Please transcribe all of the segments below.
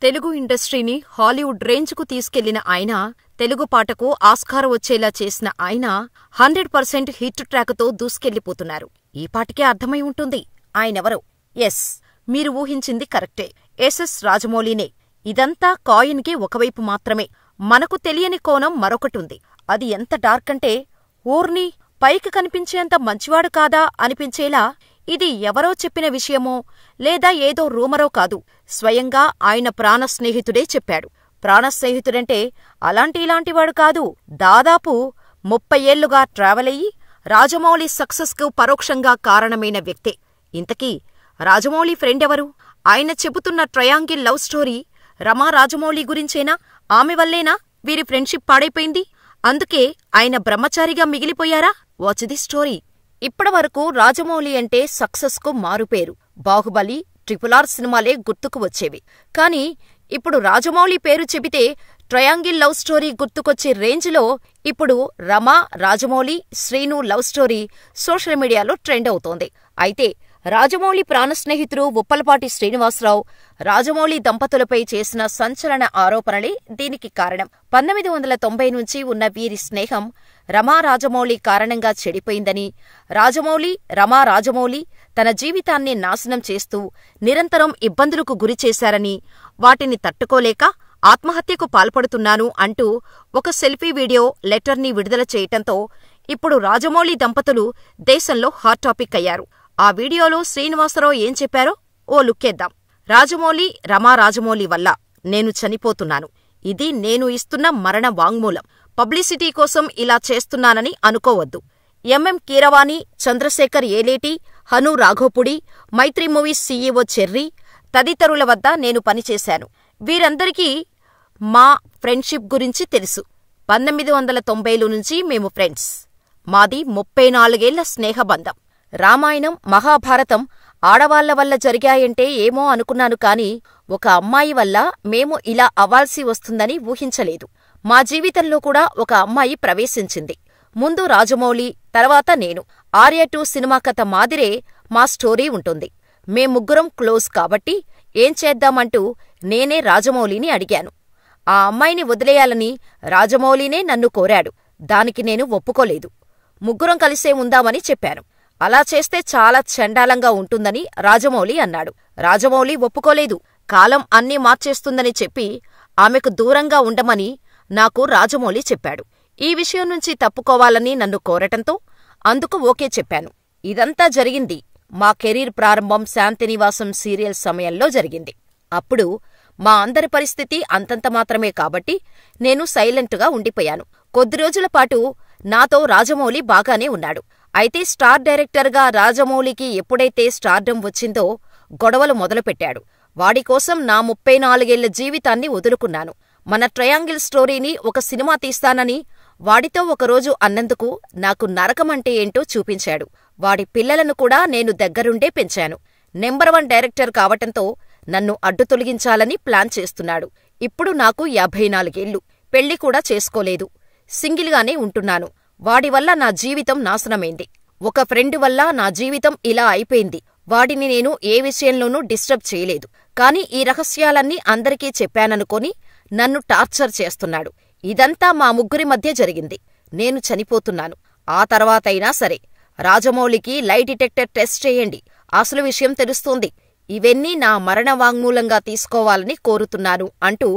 తెలుగు ఇండస్ట్రీని హాలీవుడ్ రేంజ్కు తీసుకెళ్లిన ఆయన, తెలుగు పాటకు ఆస్కార్ వచ్చేలా చేసిన ఆయన 100% హిట్ ట్రాకుతో దూసుకెళ్లిపోతున్నారు. ఈ పాటికే అర్థమై ఉంటుంది ఆయనెవరో. ఎస్, మీరు ఊహించింది కరెక్టే. ఎస్ఎస్ రాజమౌళినే. ఇదంతా కాయిన్కి ఒకవైపు మాత్రమే. మనకు తెలియని కోణం మరొకటుంది. అది ఎంత డార్క్ అంటే, ఊర్ని పైకి కనిపించేంత మంచివాడు కాదా అనిపించేలా ఇది ఎవరో చెప్పిన విషయమో లేదా ఏదో రూమరో కాదు, స్వయంగా ఆయన ప్రాణస్నేహితుడే చెప్పాడు. ప్రాణస్నేహితుడంటే అలాంటి ఇలాంటివాడు కాదు. దాదాపు 30 ఏళ్లుగా ట్రావెలయ్యి రాజమౌళి సక్సెస్కు పరోక్షంగా కారణమైన వ్యక్తే. ఇంతకీ రాజమౌళి ఫ్రెండెవరు? ఆయన చెబుతున్న ట్రయాంగిల్ లవ్ స్టోరీ రమా రాజమౌళి గురించేనా? ఆమె వల్లేనా వీరి ఫ్రెండ్షిప్ పాడైపోయింది? అందుకే ఆయన బ్రహ్మచారిగా మిగిలిపోయారా? Watch the story. ఇప్పటివరకు రాజమౌళి అంటే సక్సెస్కు మారుపేరు. బాహుబలి, RRR సినిమాలే గుర్తుకు వచ్చేవి. కాని ఇప్పుడు రాజమౌళి పేరు చెబితే ట్రయాంగిల్ లవ్ స్టోరీ గుర్తుకొచ్చే రేంజ్లో ఇప్పుడు Rama, Rajamouli, Sreenu love story social మీడియాలో ట్రెండ్ అవుతోంది. అయితే రాజమౌళి ప్రాణస్నేహితుడు ఉప్పలపాటి శ్రీనివాసరావు, రాజమౌళి దంపతులపై చేసిన సంచలన ఆరోపణలే దీనికి కారణం. 1990 నుంచి ఉన్న వీరి స్నేహం రమా రాజమౌళి కారణంగా చెడిపోయిందని, రమా రాజమౌళి తన జీవితాన్ని నాశనం చేస్తూ నిరంతరం ఇబ్బందులకు గురిచేశారని, వాటిని తట్టుకోలేక ఆత్మహత్యకు పాల్పడుతున్నాను అంటూ ఒక సెల్ఫీ వీడియో, లెటర్ని విడుదల చేయటంతో ఇప్పుడు రాజమౌళి దంపతులు దేశంలో హాట్ టాపిక్ అయ్యారు. ఆ వీడియోలో శ్రీనివాసరావు ఏం చెప్పారో ఓ లుక్కేద్దాం. రాజమౌళి, రమా రాజమౌళి వల్ల నేను చనిపోతున్నాను. ఇది నేను ఇస్తున్న మరణ వాంగ్మూలం. పబ్లిసిటీ కోసం ఇలా చేస్తున్నానని అనుకోవద్దు. ఎంఎం కీరవాణి, చంద్రశేఖర్ ఏలేటి, హను రాఘోపుడి, మైత్రి మూవీస్ సీఈఓ చెర్రీ తదితరుల వద్ద నేను పనిచేశాను. వీరందరికీ మా ఫ్రెండ్షిప్ గురించి తెలుసు. 1990ల నుంచి మేము ఫ్రెండ్స్. మాది 34 ఏళ్ల స్నేహబంధం. రామాయణం, మహాభారతం ఆడవాళ్ల వల్ల జరిగాయంటే ఏమో అనుకున్నాను కాని ఒక అమ్మాయి వల్ల మేము ఇలా అవ్వాల్సి వస్తుందని ఊహించలేదు. మా జీవితంలో కూడా ఒక అమ్మాయి ప్రవేశించింది. ముందు రాజమౌళి, తర్వాత నేను. ఆర్య 2 సినిమా కథ మాదిరే మా స్టోరీ ఉంటుంది. మేముగ్గురం క్లోజ్ కాబట్టి ఏం చేద్దామంటూ నేనే రాజమౌళిని అడిగాను. ఆ అమ్మాయిని వదిలేయాలని రాజమౌళినే నన్ను కోరాడు. దానికి నేను ఒప్పుకోలేదు. ముగ్గురం కలిసే ఉందామని చెప్పాను. అలా చేస్తే చాలా చండాలంగా ఉంటుందని రాజమౌళి అన్నాడు. రాజమౌళి ఒప్పుకోలేదు. కాలం అన్నీ మార్చేస్తుందని చెప్పి ఆమెకు దూరంగా ఉండమని నాకు రాజమౌళి చెప్పాడు. ఈ విషయం నుంచి తప్పుకోవాలని నన్ను కోరటంతో అందుకు ఓకే చెప్పాను. ఇదంతా జరిగింది మా కెరీర్ ప్రారంభం శాంతినివాసం సీరియల్ సమయంలో జరిగింది. అప్పుడు మా అందరి పరిస్థితి అంతంత మాత్రమే కాబట్టి నేను సైలెంటుగా ఉండిపోయాను. కొద్ది రోజుల పాటు నాతో రాజమౌళి బాగానే ఉన్నాడు. అయితే స్టార్ డైరెక్టర్గా రాజమౌళికి ఎప్పుడైతే స్టార్డమ్ వచ్చిందో గొడవలు మొదలుపెట్టాడు. వాడికోసం నా 34 ఏళ్ల జీవితాన్ని వదులుకున్నాను. మన ట్రయాంగిల్ స్టోరీని ఒక సినిమా తీస్తానని వాడితో ఒకరోజు అన్నందుకు నాకు నరకమంటే ఏంటో చూపించాడు. వాడి పిల్లలను కూడా నేను దగ్గరుండే పెంచాను. నెంబర్ 1 డైరెక్టర్ కావటంతో నన్ను అడ్డు తొలగించాలని ప్లాన్ చేస్తున్నాడు. ఇప్పుడు నాకు 54 ఏళ్లు. పెళ్లి కూడా చేసుకోలేదు. సింగిల్గానే ఉంటున్నాను. వాడివల్ల నా జీవితం నాశనమైంది. ఒక ఫ్రెండ్ వల్ల నా జీవితం ఇలా అయిపోయింది. వాడిని నేను ఏ విషయంలోనూ డిస్టర్బ్ చేయలేదు. కాని ఈ రహస్యాలన్నీ అందరికీ చెప్పాననుకొని నన్ను టార్చర్ చేస్తున్నాడు. ఇదంతా మా ముగ్గురి మధ్య జరిగింది. నేను చనిపోతున్నాను. ఆ తర్వాతైనా సరే రాజమౌళికి లై డిటెక్టర్ టెస్ట్ చేయండి. అసలు విషయం తెలుస్తోంది. ఇవన్నీ నా మరణ వాంగ్మూలంగా తీసుకోవాలని కోరుతున్నాను అంటూ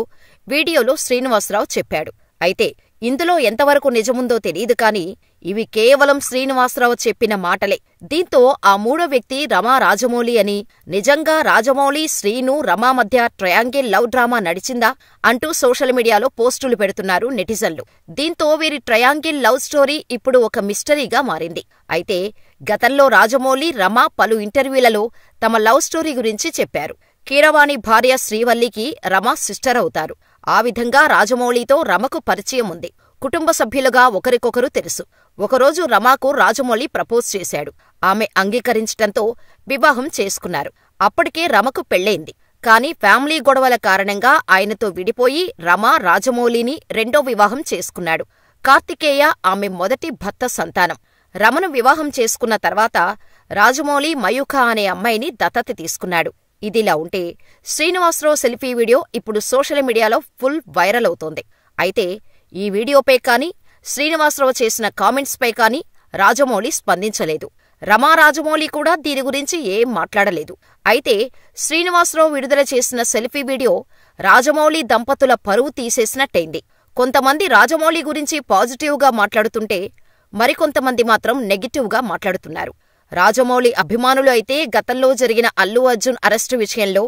వీడియోలో శ్రీనివాసరావు చెప్పాడు. అయితే ఇందులో ఎంతవరకు నిజముందో తెలీదు కాని ఇవి కేవలం శ్రీనివాసరావు చెప్పిన మాటలే. దీంతో ఆ మూడో వ్యక్తి రమా రాజమౌళి అని, నిజంగా రాజమౌళి, శ్రీను, రమా మధ్య ట్రయాంగిల్ లవ్ డ్రామా నడిచిందా అంటూ సోషల్ మీడియాలో పోస్టులు పెడుతున్నారు నెటిజన్లు. దీంతో వీరి ట్రయాంగిల్ లవ్ స్టోరీ ఇప్పుడు ఒక మిస్టరీగా మారింది. అయితే గతంలో రాజమౌళి, రమా పలు ఇంటర్వ్యూలలో తమ లవ్ స్టోరీ గురించి చెప్పారు. కీరవాణి భార్య శ్రీవల్లికి రమ సిస్టర్ అవుతారు. ఆ విధంగా రాజమౌళితో రమకు పరిచయం ఉంది. కుటుంబ సభ్యులుగా ఒకరికొకరు తెలుసు. ఒకరోజు రమాకు రాజమౌళి ప్రపోజ్ చేశాడు. ఆమె అంగీకరించటంతో వివాహం చేసుకున్నారు. అప్పటికే రమకు పెళ్లైంది. కాని ఫ్యామిలీ గొడవల కారణంగా ఆయనతో విడిపోయి రమా రాజమౌళిని రెండో వివాహం చేసుకున్నాడు. కార్తికేయ ఆమె మొదటి భర్త సంతానం. రమను వివాహం చేసుకున్న తర్వాత రాజమౌళి మయూఖ అనే అమ్మాయిని దత్తత తీసుకున్నాడు. ఇదిలా ఉంటే శ్రీనివాసరావు సెల్ఫీ వీడియో ఇప్పుడు సోషల్ మీడియాలో ఫుల్ వైరల్ అవుతోంది. అయితే ఈ వీడియోపై కానీ, శ్రీనివాసరావు చేసిన కామెంట్స్పై కానీ రాజమౌళి స్పందించలేదు. రమా రాజమౌళి కూడా దీని గురించి ఏం మాట్లాడలేదు. అయితే శ్రీనివాసరావు విడుదల చేసిన సెల్ఫీ వీడియో రాజమౌళి దంపతుల పరువు తీసేసినట్టయింది. కొంతమంది రాజమౌళి గురించి పాజిటివ్గా మాట్లాడుతుంటే మరికొంతమంది మాత్రం నెగిటివ్గా మాట్లాడుతున్నారు. రాజమౌళి అభిమానులు అయితే గతంలో జరిగిన అల్లు అర్జున్ అరెస్టు విషయంలో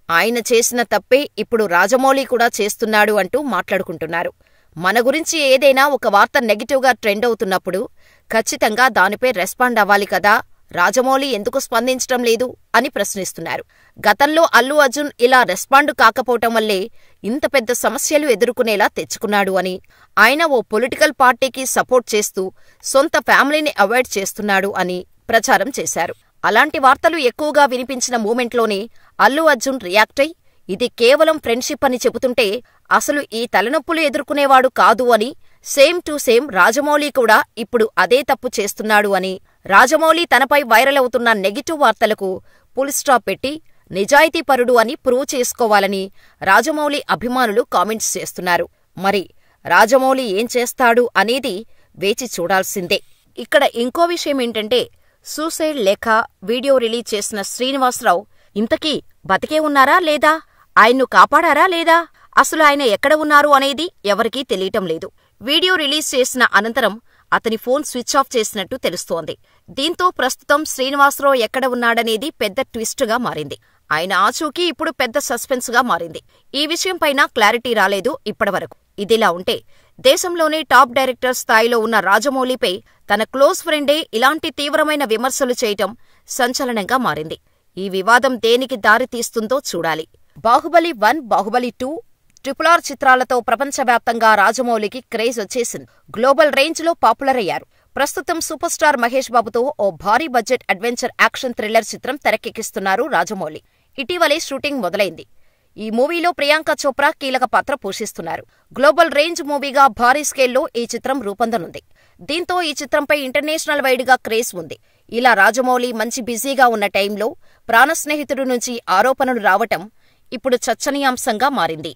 ఆయన చేసిన తప్పే ఇప్పుడు రాజమౌళి కూడా చేస్తున్నాడు అంటూ మాట్లాడుకుంటున్నారు. మన గురించి ఏదైనా ఒక వార్త నెగిటివ్గా ట్రెండ్ అవుతున్నప్పుడు ఖచ్చితంగా దానిపై రెస్పాండ్ అవ్వాలి కదా, రాజమౌళి ఎందుకు స్పందించటం లేదు అని ప్రశ్నిస్తున్నారు. గతంలో అల్లు అర్జున్ ఇలా రెస్పాండ్ కాకపోవటం వల్లే ఇంత పెద్ద సమస్యలు ఎదుర్కొనేలా తెచ్చుకున్నాడు అని, ఆయన ఓ పొలిటికల్ పార్టీకి సపోర్ట్ చేస్తూ సొంత ఫ్యామిలీని అవాయిడ్ చేస్తున్నాడు అని ప్రచారం చేశారు. అలాంటి వార్తలు ఎక్కువగా వినిపించిన మూమెంట్లోనే అల్లు అర్జున్ రియాక్ట్ అయి ఇది కేవలం ఫ్రెండ్షిప్ అని చెబుతుంటే అసలు ఈ తలనొప్పులు ఎదుర్కొనేవాడు కాదు అని, సేమ్ టు సేమ్ రాజమౌళి కూడా ఇప్పుడు అదే తప్పు చేస్తున్నాడు అని, రాజమౌళి తనపై వైరల్ అవుతున్న నెగిటివ్ వార్తలకు ఫుల్ స్టాప్ పెట్టి నిజాయితీపరుడు అని ప్రూవ్ చేసుకోవాలని రాజమౌళి అభిమానులు కామెంట్స్ చేస్తున్నారు. మరి రాజమౌళి ఏం చేస్తాడు అనేది వేచి చూడాల్సిందే. ఇక్కడ ఇంకో విషయమేంటంటే, సూసైడ్ లేఖ వీడియో రిలీజ్ చేసిన శ్రీనివాసరావు ఇంతకీ బతికే ఉన్నారా లేదా, ఆయన్ను కాపాడారా లేదా, అసలు ఆయన ఎక్కడ ఉన్నారు అనేది ఎవరికీ తెలియటం లేదు. వీడియో రిలీజ్ చేసిన అనంతరం అతని ఫోన్ స్విచ్ ఆఫ్ చేసినట్టు తెలుస్తోంది. దీంతో ప్రస్తుతం శ్రీనివాసరావు ఎక్కడ ఉన్నాడనేది పెద్ద ట్విస్టుగా మారింది. ఆయన ఆచూకీ ఇప్పుడు పెద్ద సస్పెన్స్గా మారింది. ఈ విషయంపైన క్లారిటీ రాలేదు ఇప్పటివరకు. ఇదిలా ఉంటే దేశంలోనే టాప్ డైరెక్టర్ స్థాయిలో ఉన్న రాజమౌళిపై తన క్లోజ్ ఫ్రెండే ఇలాంటి తీవ్రమైన విమర్శలు చేయటం సంచలనంగా మారింది. ఈ వివాదం దేనికి దారి తీస్తుందో చూడాలి. బాహుబలి 1, బాహుబలి 2, RRR చిత్రాలతో ప్రపంచవ్యాప్తంగా రాజమౌళికి క్రేజ్ వచ్చేసింది. గ్లోబల్ రేంజ్లో పాపులర్ అయ్యారు. ప్రస్తుతం సూపర్ స్టార్ మహేష్ బాబుతో ఓ భారీ బడ్జెట్ అడ్వెంచర్ యాక్షన్ థ్రిల్లర్ చిత్రం తెరకెక్కిస్తున్నారు రాజమౌళి. ఇటీవలే షూటింగ్ మొదలైంది. ఈ మూవీలో ప్రియాంక చోప్రా కీలక పాత్ర పోషిస్తున్నారు. గ్లోబల్ రేంజ్ మూవీగా భారీ స్కేల్లో ఈ చిత్రం రూపొందనుంది. దీంతో ఈ చిత్రంపై ఇంటర్నేషనల్ వైడ్గా క్రేజ్ ఉంది. ఇలా రాజమౌళి మంచి బిజీగా ఉన్న టైంలో ప్రాణస్నేహితుడి నుంచి ఆరోపణలు రావటం ఇప్పుడు చర్చనీయాంశంగా మారింది.